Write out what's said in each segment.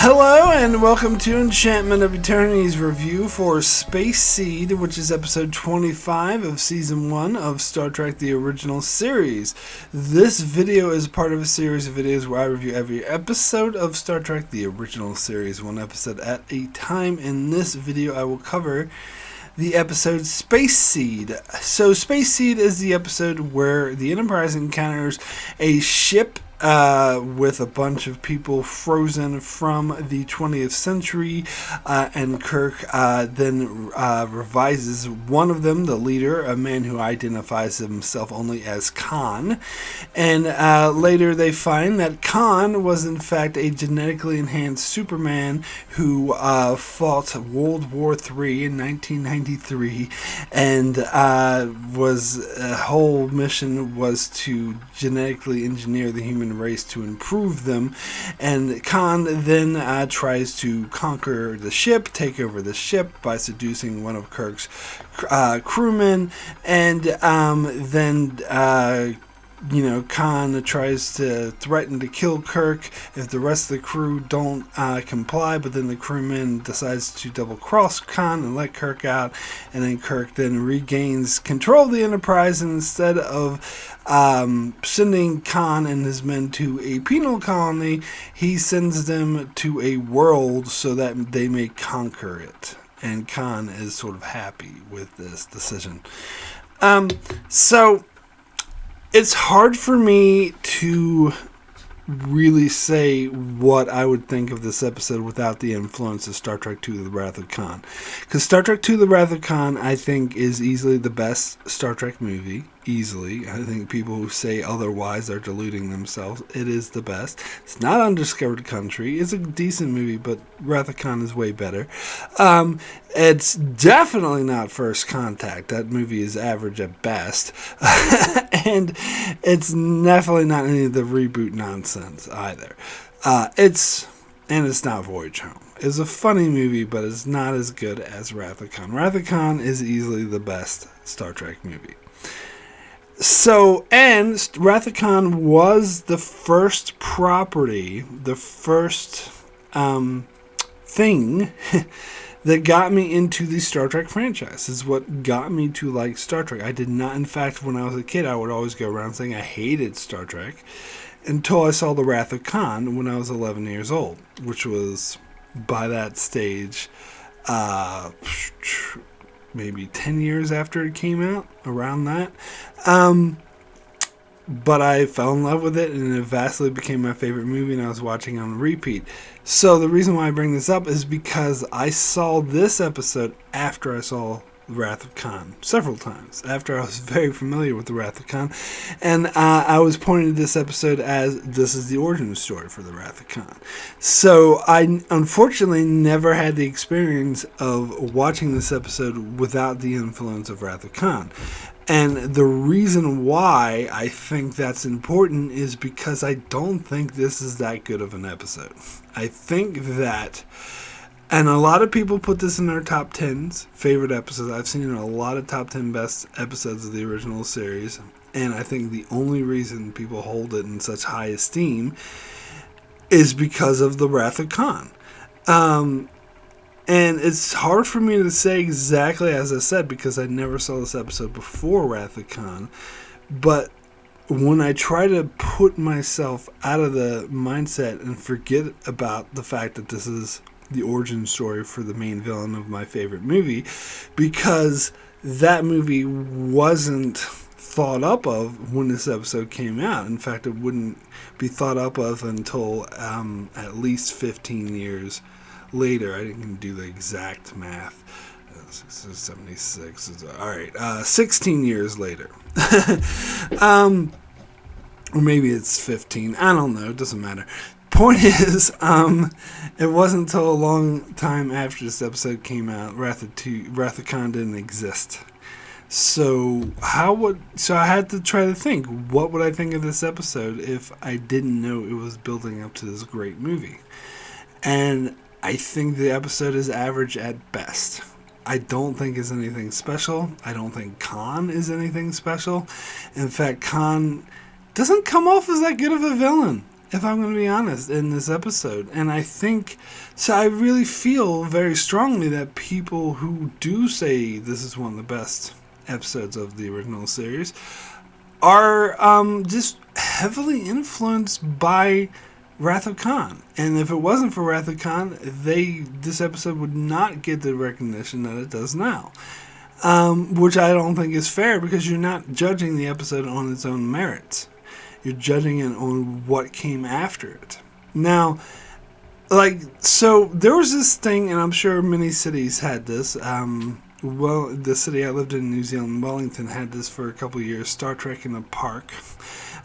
Hello and welcome to Enchantment of Eternity's review for Space Seed, which is episode 25 of season 1 of Star Trek The Original Series. This video is part of a series of videos where I review every episode of Star Trek The Original Series, one episode at a time. In this video I will cover the episode Space Seed. So Space Seed is the episode where the Enterprise encounters a ship with a bunch of people frozen from the 20th century, and Kirk then revises one of them, the leader, a man who identifies himself only as Khan, and later they find that Khan was in fact a genetically enhanced Superman who fought World War III in 1993, and was whole mission was to genetically engineer the human race to improve them. And Khan then tries to conquer the ship, take over the ship by seducing one of Kirk's crewmen, and then Khan tries to threaten to kill Kirk if the rest of the crew don't comply, but then the crewman decides to double-cross Khan and let Kirk out, and then Kirk then regains control of the Enterprise, and instead of sending Khan and his men to a penal colony, he sends them to a world so that they may conquer it. And Khan is sort of happy with this decision. So it's hard for me to really say what I would think of this episode without the influence of Star Trek II: The Wrath of Khan. Because Star Trek II: The Wrath of Khan, I think, is easily the best Star Trek movie. Easily. I think people who say otherwise are deluding themselves. It is the best. It's not Undiscovered Country. It's a decent movie, but Wrath of Khan is way better. It's definitely not First Contact. That movie is average at best. And it's definitely not any of the reboot nonsense either. It's not Voyage Home. It's a funny movie, but it's not as good as Wrath of Khan. Wrath of Khan is easily the best Star Trek movie. So, and Wrath of Khan was the first property, the first thing that got me into the Star Trek franchise. Is what got me to like Star Trek. I did not, in fact, when I was a kid, I would always go around saying I hated Star Trek until I saw The Wrath of Khan when I was 11 years old, which was, by that stage, maybe 10 years after it came out, around that. But I fell in love with it, and it vastly became my favorite movie, and I was watching on repeat. So the reason why I bring this up is because I saw this episode after I saw The Wrath of Khan several times, after I was very familiar with The Wrath of Khan, and I was pointing to this episode as this is the origin story for The Wrath of Khan. So I unfortunately never had the experience of watching this episode without the influence of Wrath of Khan. And the reason why I think that's important is because I don't think this is that good of an episode. I think that, and a lot of people put this in their top 10s, favorite episodes. I've seen a lot of top 10 best episodes of the original series. And I think the only reason people hold it in such high esteem is because of The Wrath of Khan. And it's hard for me to say exactly as I said because I never saw this episode before Wrath of Khan. But when I try to put myself out of the mindset and forget about the fact that this is the origin story for the main villain of my favorite movie, because that movie wasn't thought up of when this episode came out. In fact, it wouldn't be thought up of until at least 15 years later. I didn't do the exact math. 76. All right, 16 years later. Or maybe it's 15. I don't know. It doesn't matter. Point is, it wasn't until a long time after this episode came out, Wrath of Khan didn't exist. So I had to try to think, what would I think of this episode if I didn't know it was building up to this great movie? And I think the episode is average at best. I don't think it's anything special. I don't think Khan is anything special. In fact, Khan doesn't come off as that good of a villain. if I'm going to be honest, in this episode. And I think, so I really feel very strongly that people who do say this is one of the best episodes of the original series are just heavily influenced by Wrath of Khan. And if it wasn't for Wrath of Khan, this episode would not get the recognition that it does now. Which I don't think is fair, because you're not judging the episode on its own merits. You're judging it on what came after it. Now, so there was this thing, and I'm sure many cities had this. The city I lived in, New Zealand, Wellington, had this for a couple of years, Star Trek in a Park,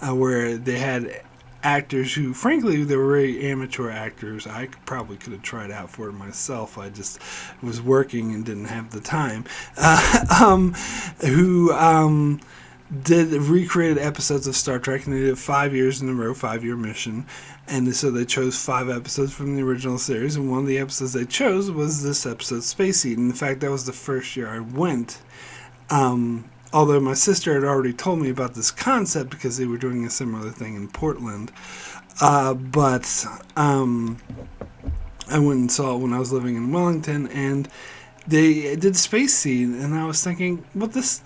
where they had actors who, frankly, they were very amateur actors. I probably could have tried out for it myself. I just was working and didn't have the time. Who recreated episodes of Star Trek, and they did 5 years in a row, 5-year mission. And so they chose 5 episodes from the original series, and one of the episodes they chose was this episode, Space Seed. And in fact, that was the first year I went. Although my sister had already told me about this concept because they were doing a similar thing in Portland. But I went and saw it when I was living in Wellington, and they did Space Seed, and I was thinking, well, this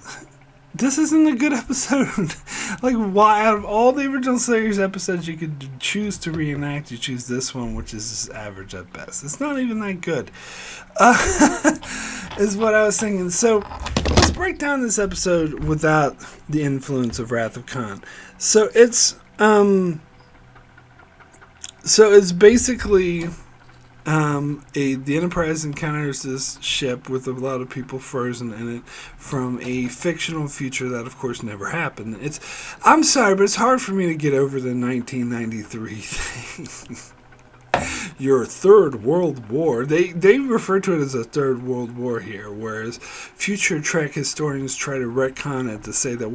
isn't a good episode. Why, out of all the original series episodes you could choose to reenact, you choose this one, which is just average at best. It's not even that good, is what I was thinking. So let's break down this episode without the influence of Wrath of Khan. So it's basically the Enterprise encounters this ship with a lot of people frozen in it from a fictional future that, of course, never happened. I'm sorry, but it's hard for me to get over the 1993 thing. Your Third World War. They refer to it as a Third World War here, whereas future Trek historians try to retcon it to say that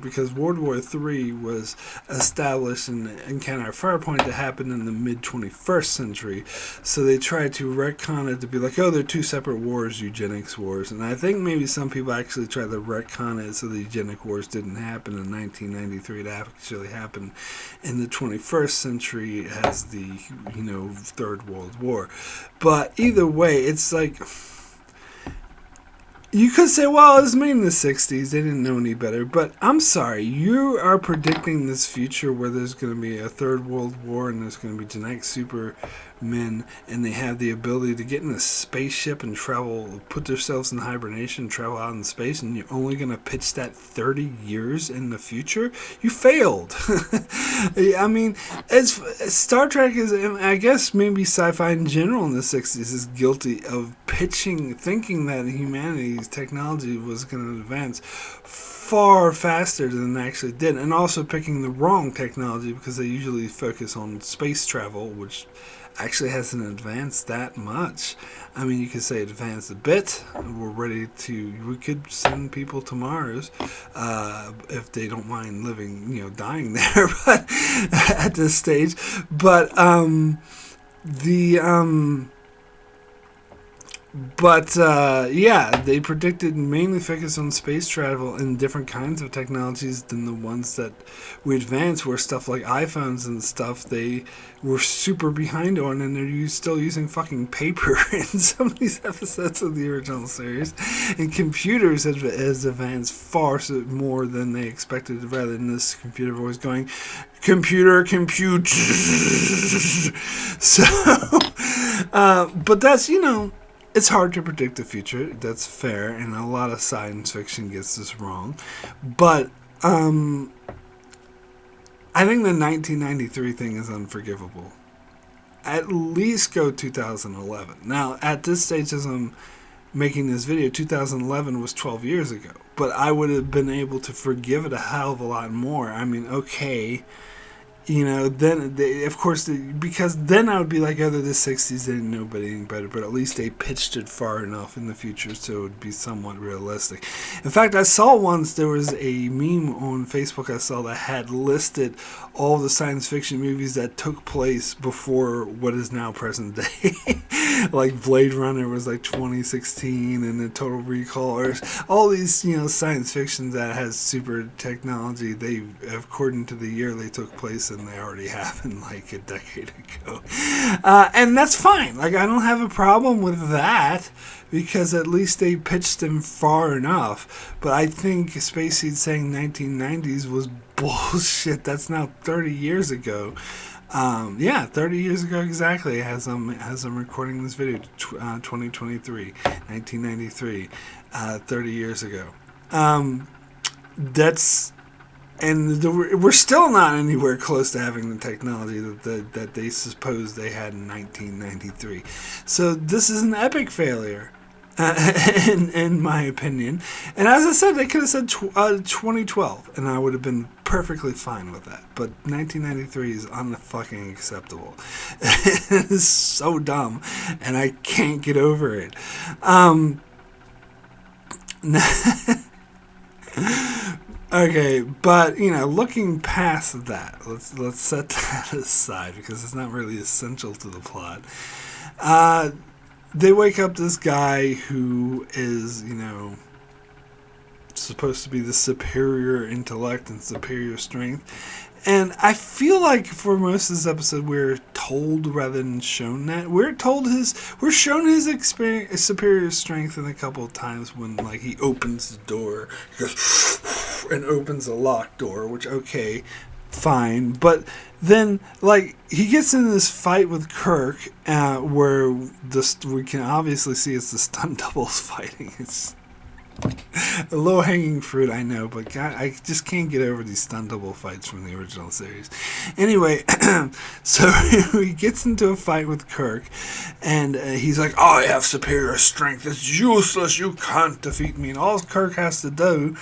because World War III was established and encountered a firepoint that happened in the mid-21st century. So they try to retcon it to be like, oh, they're 2 separate wars, eugenics wars. And I think maybe some people actually try to retcon it so the eugenic wars didn't happen in 1993. It actually happened in the 21st century as the, Third World War. But either way, it's like, you could say, well, it was made in the 60s, they didn't know any better. But I'm sorry, you are predicting this future where there's going to be a Third World War and there's going to be genetic supermen, and they have the ability to get in a spaceship and travel, put themselves in hibernation, travel out in space, and you're only going to pitch that 30 years in the future? You failed. I mean, as Star Trek is, I guess maybe sci-fi in general in the 60s is guilty of thinking that humanity's technology was going to advance far faster than they actually did, and also picking the wrong technology because they usually focus on space travel, which actually hasn't advanced that much. I mean, you could say advanced a bit. We could send people to Mars if they don't mind dying there, but at this stage. But they predicted mainly focus on space travel and different kinds of technologies than the ones that we advanced, where stuff like iPhones and stuff they were super behind on, and they're still using fucking paper in some of these episodes of the original series. And computers has advanced far more than they expected, rather than this computer voice going, computer, compute. So, but that's, it's hard to predict the future. That's fair, and a lot of science fiction gets this wrong. But I think the 1993 thing is unforgivable. At least go 2011. Now, at this stage, as I'm making this video, 2011 was 12 years ago. But I would have been able to forgive it a hell of a lot more. I mean, okay, then because then I would be like, oh, they're the 60s, they didn't know any better, but at least they pitched it far enough in the future so it would be somewhat realistic. In fact, I saw once, there was a meme on Facebook I saw that had listed all the science fiction movies that took place before what is now present day. Like Blade Runner was like 2016, and then Total Recall, or all these, science fiction that has super technology, they, according to the year they took place space, and they already happened like a decade ago. And that's fine. Like, I don't have a problem with that, because at least they pitched him far enough. But I think Space Seed saying 1990s was bullshit. That's now 30 years ago. 30 years ago exactly, as I'm recording this video, 2023, 1993, 30 years ago. We're still not anywhere close to having the technology that they suppose they had in 1993. So this is an epic failure, in my opinion. And as I said, they could have said 2012, and I would have been perfectly fine with that. But 1993 is unfucking acceptable. It's so dumb, and I can't get over it. Okay, but looking past that, let's set that aside, because it's not really essential to the plot. They wake up this guy who is, supposed to be the superior intellect and superior strength. And I feel like for most of this episode, we're told rather than shown that. We're shown his experience, superior strength, in a couple of times when, like, he opens the door, he goes, and opens a locked door, which, okay, fine. But then, like, he gets in this fight with Kirk, where we can obviously see it's the stunt doubles fighting. It's a low-hanging fruit, I know, but God, I just can't get over these stunt double fights from the original series. Anyway, so he gets into a fight with Kirk, and he's like, I have superior strength, it's useless, you can't defeat me. And all Kirk has to do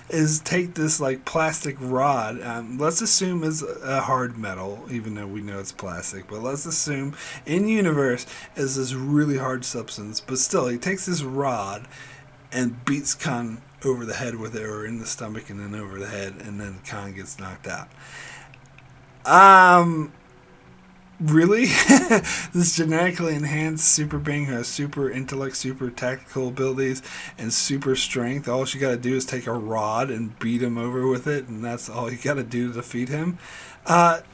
is take this, like, plastic rod, let's assume it's a hard metal, even though we know it's plastic, but let's assume in universe is this really hard substance, but still, he takes this rod and beats Khan over the head with it, or in the stomach and then over the head, and then Khan gets knocked out. Really? This genetically enhanced super being who has super intellect, super tactical abilities, and super strength. All she got to do is take a rod and beat him over with it, and that's all you got to do to defeat him. That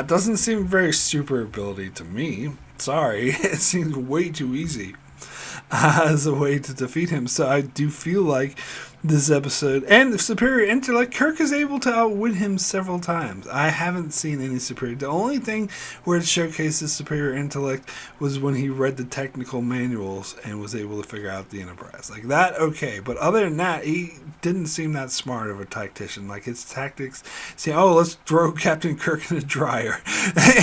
doesn't seem very super ability to me. Sorry, it seems way too easy as a way to defeat him. So I do feel like this episode, and the superior intellect, Kirk is able to outwit him several times. I haven't seen any superior. The only thing where it showcases superior intellect was when he read the technical manuals and was able to figure out the Enterprise. Like that, okay. But other than that, he didn't seem that smart of a tactician. Like his tactics, let's throw Captain Kirk in a dryer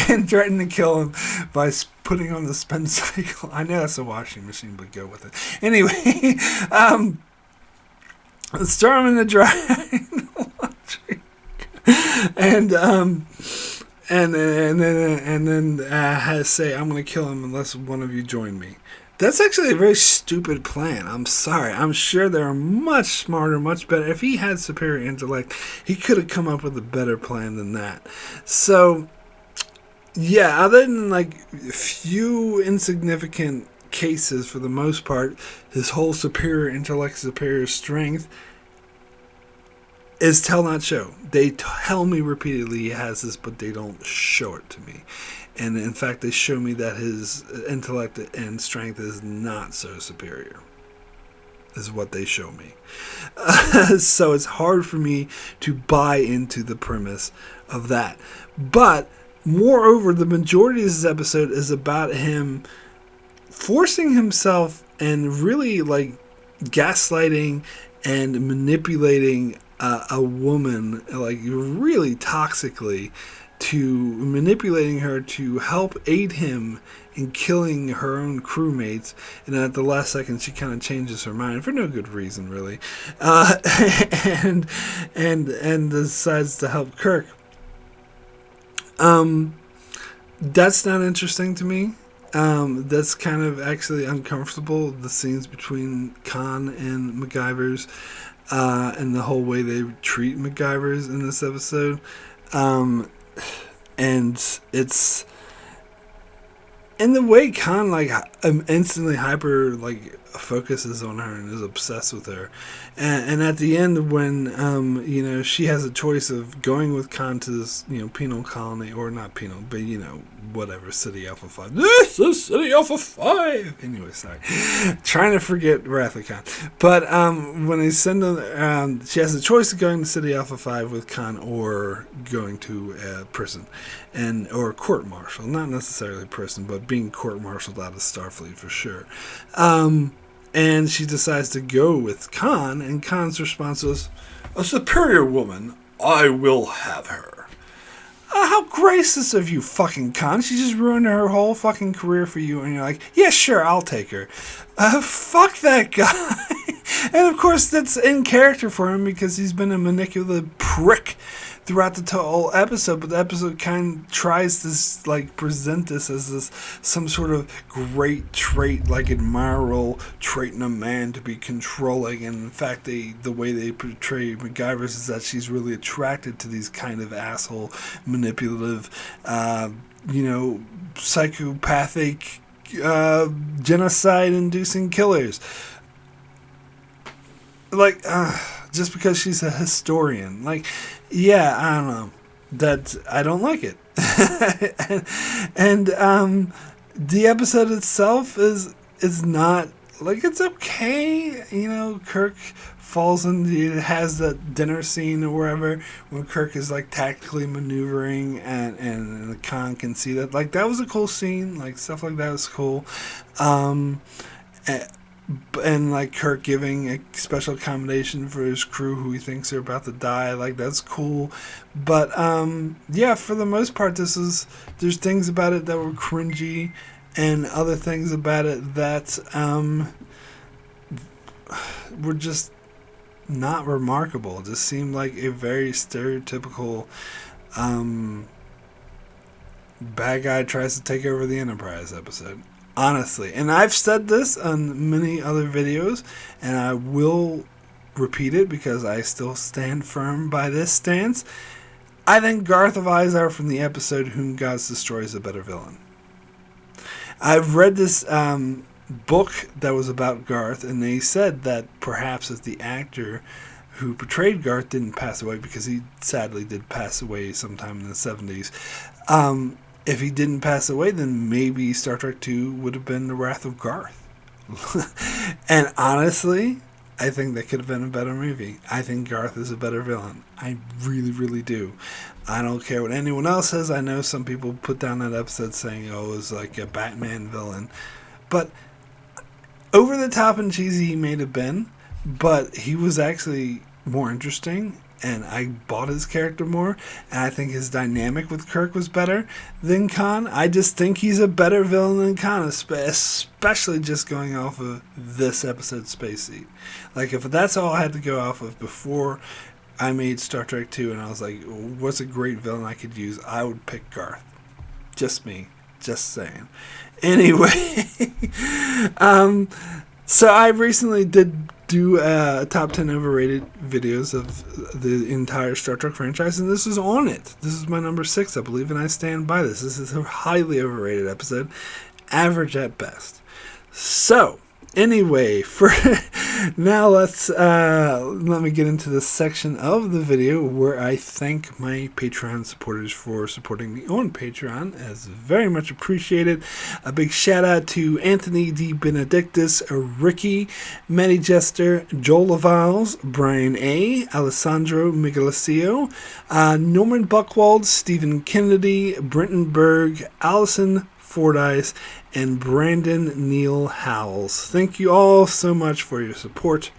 and threaten to kill him by putting on the spin cycle. I know that's a washing machine, but go with it. Anyway, let's throw him in the dryer and then say, I'm going to kill him unless one of you join me. That's actually a very stupid plan. I'm sorry. I'm sure they're much smarter, much better. If he had superior intellect, he could have come up with a better plan than that. So, yeah, other than like a few insignificant cases, for the most part, his whole superior intellect, superior strength is tell not show. They tell me repeatedly he has this, but they don't show it to me. And in fact, they show me that his intellect and strength is not so superior, is what they show me. So it's hard for me to buy into the premise of that. But moreover, the majority of this episode is about him forcing himself and really like gaslighting and manipulating a woman, like really toxically, to manipulating her to help aid him in killing her own crewmates, and at the last second she kind of changes her mind for no good reason, really, and decides to help Kirk. That's not interesting to me. That's kind of actually uncomfortable, the scenes between Khan and MacGyver's, and the whole way they treat MacGyver's in this episode. And it's And the way Khan instantly hyper focuses on her and is obsessed with her, and at the end when she has a choice of going with Khan to this penal colony, or not penal, but whatever, City Alpha 5. This is City Alpha 5. Anyway, sorry, trying to forget Wrath of Khan. But when they send them, she has a choice of going to City Alpha 5 with Khan or going to prison, or court martial, not necessarily prison, but being court martialed out of Starfleet for sure. And she decides to go with Khan, and Khan's response was, "A superior woman, I will have her." How gracious of you, fucking Khan. She just ruined her whole fucking career for you, and you're like, yeah, sure, I'll take her. Fuck that guy. And of course, that's in character for him because he's been a manipulative prick throughout the whole episode, but the episode kind of tries to present this as some sort of great trait, admirable trait in a man to be controlling. And in fact, the way they portray MacGyver is that she's really attracted to these kind of asshole, manipulative, psychopathic, genocide-inducing killers. Just because she's a historian. Yeah, I don't know. I don't like it. and the episode itself is not, it's okay. Kirk falls into, it has that dinner scene or wherever, when Kirk is tactically maneuvering and Khan can see that. That was a cool scene. Stuff like that was cool. And Kirk giving a special accommodation for his crew who he thinks are about to die, that's cool. But yeah, for the most part, there's things about it that were cringy, and other things about it that were just not remarkable. It just seemed like a very stereotypical bad guy tries to take over the Enterprise episode. Honestly, and I've said this on many other videos, and I will repeat it because I still stand firm by this stance. I think Garth of Izar from the episode Whom Gods Destroy is a better villain. I've read this book that was about Garth, and they said that perhaps if the actor who portrayed Garth didn't pass away, because he sadly did pass away sometime in the 70s, if he didn't pass away, then maybe Star Trek II would have been The Wrath of Garth. And honestly, I think that could have been a better movie. I think Garth is a better villain. I really, really do. I don't care what anyone else says. I know some people put down that episode saying, it was like a Batman villain. But over the top and cheesy he may have been, but he was actually more interesting. And I bought his character more, and I think his dynamic with Kirk was better than Khan. I just think he's a better villain than Khan, especially just going off of this episode, Space Seed. If that's all I had to go off of before I made Star Trek 2, and I was like, what's a great villain I could use? I would pick Garth. Just me. Just saying. Anyway, so I recently did do top 10 overrated videos of the entire Star Trek franchise, and this is on it. This is my number 6, I believe, and I stand by this. This is a highly overrated episode, average at best. So, anyway, for now, let me get into this section of the video where I thank my Patreon supporters for supporting me on Patreon, as very much appreciated. A big shout out to Anthony D. Benedictus, Ricky, Matty Jester, Joel Lavals, Brian A., Alessandro Migalacio, Norman Buchwald, Stephen Kennedy, Brenton Berg, Allison Fordyce, and Brandon Neal Howells. Thank you all so much for your support.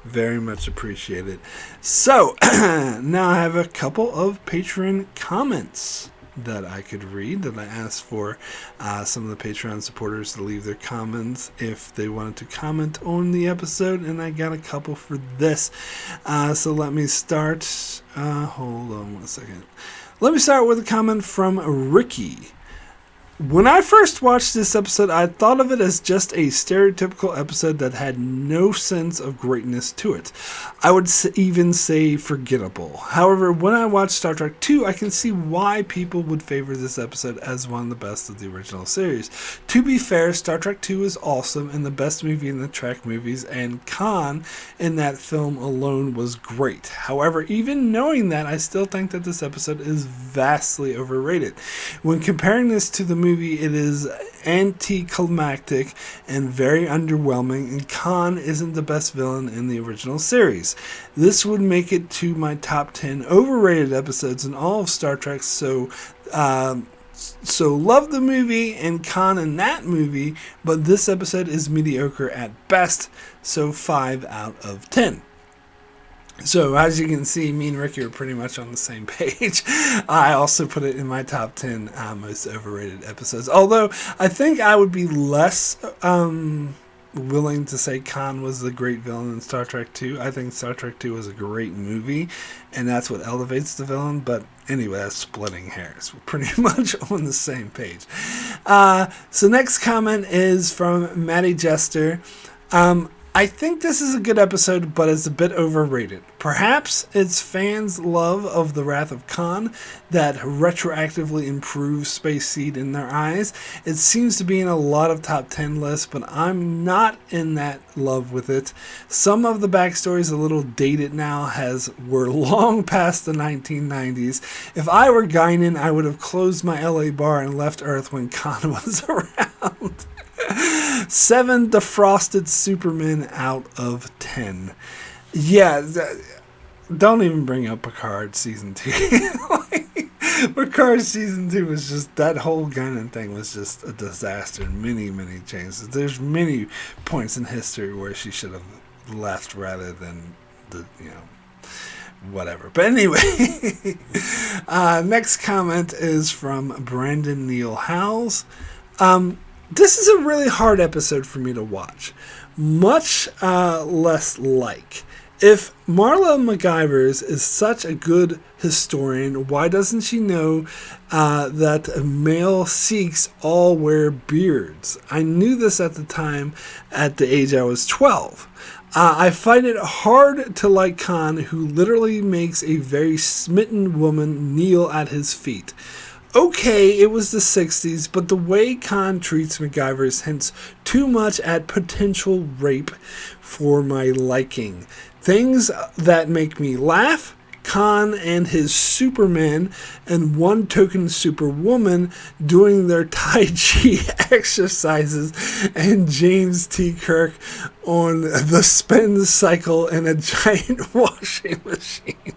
Very much appreciated. So, now I have a couple of Patreon comments that I could read, that I asked for some of the Patreon supporters to leave their comments if they wanted to comment on the episode, and I got a couple for this. So let me start. Hold on one second. Let me start with a comment from Ricky. When I first watched this episode, I thought of it as just a stereotypical episode that had no sense of greatness to it. I would even say forgettable. However, when I watched Star Trek II, I can see why people would favor this episode as one of the best of the original series. To be fair, Star Trek II is awesome and the best movie in the Trek movies, and Khan in that film alone was great. However, even knowing that, I still think that this episode is vastly overrated. When comparing this to the movie, it is anticlimactic and very underwhelming, and Khan isn't the best villain in the original series. This would make it to my top 10 overrated episodes in all of Star Trek, so love the movie and Khan in that movie, but this episode is mediocre at best, so 5 out of 10. So, as you can see, me and Ricky are pretty much on the same page. I also put it in my top 10 most overrated episodes. Although, I think I would be less willing to say Khan was the great villain in Star Trek II. I think Star Trek II was a great movie, and that's what elevates the villain. But anyway, that's splitting hairs. We're pretty much on the same page. So, next comment is from Maddie Jester. I think this is a good episode, but it's a bit overrated. Perhaps it's fans' love of the Wrath of Khan that retroactively improves Space Seed in their eyes. It seems to be in a lot of top 10 lists, but I'm not in that love with it. Some of the backstory is a little dated now, as we're long past the 1990s. If I were Guinan, I would have closed my LA bar and left Earth when Khan was around. 7 defrosted Supermen out of 10. Yeah, don't even bring up Picard season 2. Picard season 2 was just, that whole Guinan thing was just a disaster in many, many changes. There's many points in history where she should have left rather than whatever. But anyway, next comment is from Brandon Neal Howells. This is a really hard episode for me to watch. Much less like. If Marla McGivers is such a good historian, why doesn't she know that male Sikhs all wear beards? I knew this at the time, at the age I was 12. I find it hard to like Khan, who literally makes a very smitten woman kneel at his feet. Okay, it was the 60s, but the way Khan treats MacGyvers hints too much at potential rape for my liking. Things that make me laugh: Khan and his Superman and one token Superwoman doing their Tai Chi exercises, and James T. Kirk on the spin cycle in a giant washing machine.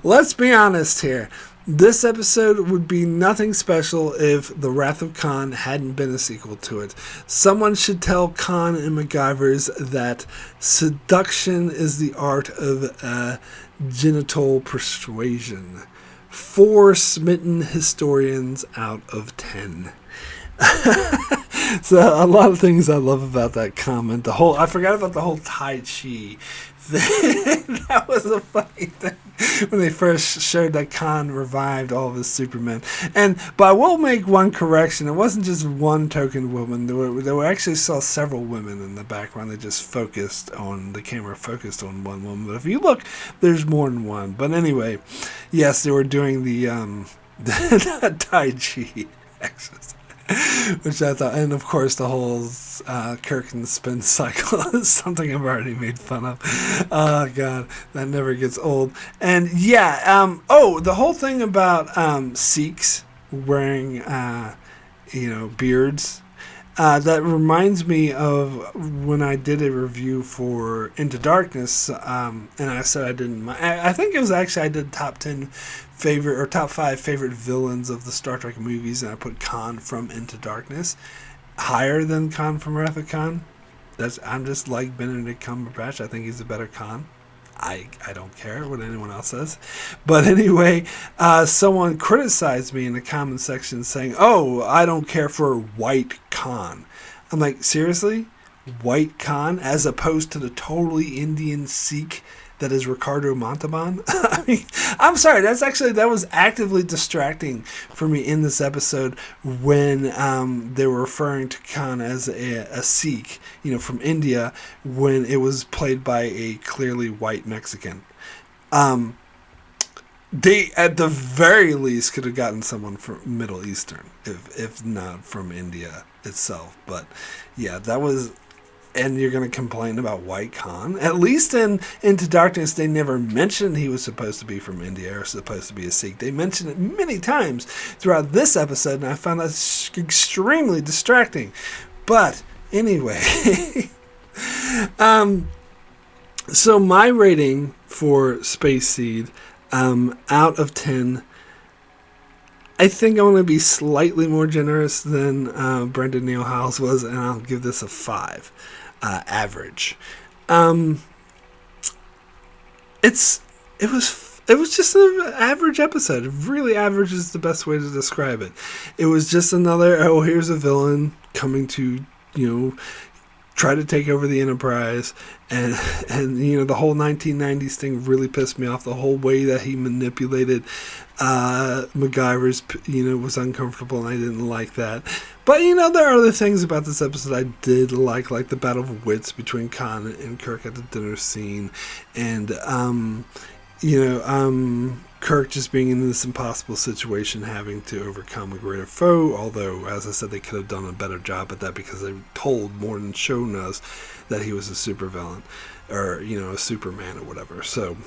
Let's be honest here. This episode would be nothing special if The Wrath of Khan hadn't been a sequel to it. Someone should tell Khan and MacGyvers that seduction is the art of genital persuasion. 4 smitten historians out of 10. So a lot of things I love about that comment. I forgot about the whole Tai Chi thing. That was a funny thing when they first showed that Khan revived all of his Supermen. But I will make one correction. It wasn't just one token woman. There were actually saw several women in the background. The camera focused on one woman. But if you look, there's more than one. But anyway, yes, they were doing the Tai Chi exercise. Which I thought, and of course the whole Kirk and the spin cycle is something I've already made fun of. Oh God, that never gets old. And yeah, the whole thing about Sikhs wearing beards. That reminds me of when I did a review for Into Darkness, and I said I didn't. I think it was actually I did top 10 favorite or top 5 favorite villains of the Star Trek movies, and I put Khan from Into Darkness higher than Khan from Wrath of Khan. I'm just like Benedict Cumberbatch. I think he's a better Khan. I don't care what anyone else says. But anyway, someone criticized me in the comment section saying, "Oh, I don't care for white Khan." I'm like, seriously? White Khan as opposed to the totally Indian Sikh that is Ricardo Montalban. I mean, I'm sorry, that was actively distracting for me in this episode when they were referring to Khan as a Sikh, from India, when it was played by a clearly white Mexican. They, at the very least, could have gotten someone from Middle Eastern, if not from India itself. But yeah, that was. And you're going to complain about White Khan? At least in Into Darkness, they never mentioned he was supposed to be from India or supposed to be a Sikh. They mentioned it many times throughout this episode, and I found that extremely distracting. But anyway, so my rating for Space Seed, out of 10, I think I'm going to be slightly more generous than Brendan Neil Howes was, and I'll give this a 5. Average. It was just an average episode. Really, average is the best way to describe it. It was just another, here's a villain coming to, try to take over the Enterprise, and the whole 1990s thing really pissed me off. The whole way that he manipulated MacGyver's, was uncomfortable, and I didn't like that. But, there are other things about this episode I did like the battle of wits between Khan and Kirk at the dinner scene, and, Kirk just being in this impossible situation, having to overcome a greater foe, although, as I said, they could have done a better job at that because they told more than shown us that he was a supervillain, or, a Superman or whatever. So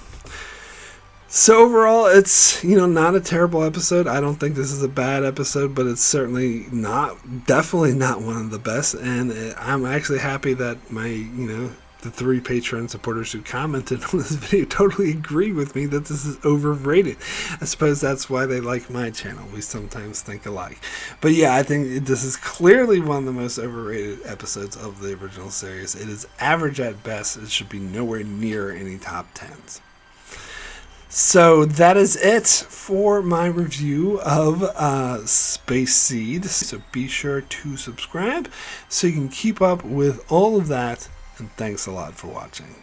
overall, it's, not a terrible episode. I don't think this is a bad episode, but it's definitely not one of the best, and I'm actually happy that my, the 3 Patreon supporters who commented on this video totally agree with me that this is overrated. I suppose that's why they like my channel. We sometimes think alike. But yeah, I think this is clearly one of the most overrated episodes of the original series. It is average at best. It should be nowhere near any top 10s. So that is it for my review of Space Seed. So be sure to subscribe so you can keep up with all of that. And thanks a lot for watching.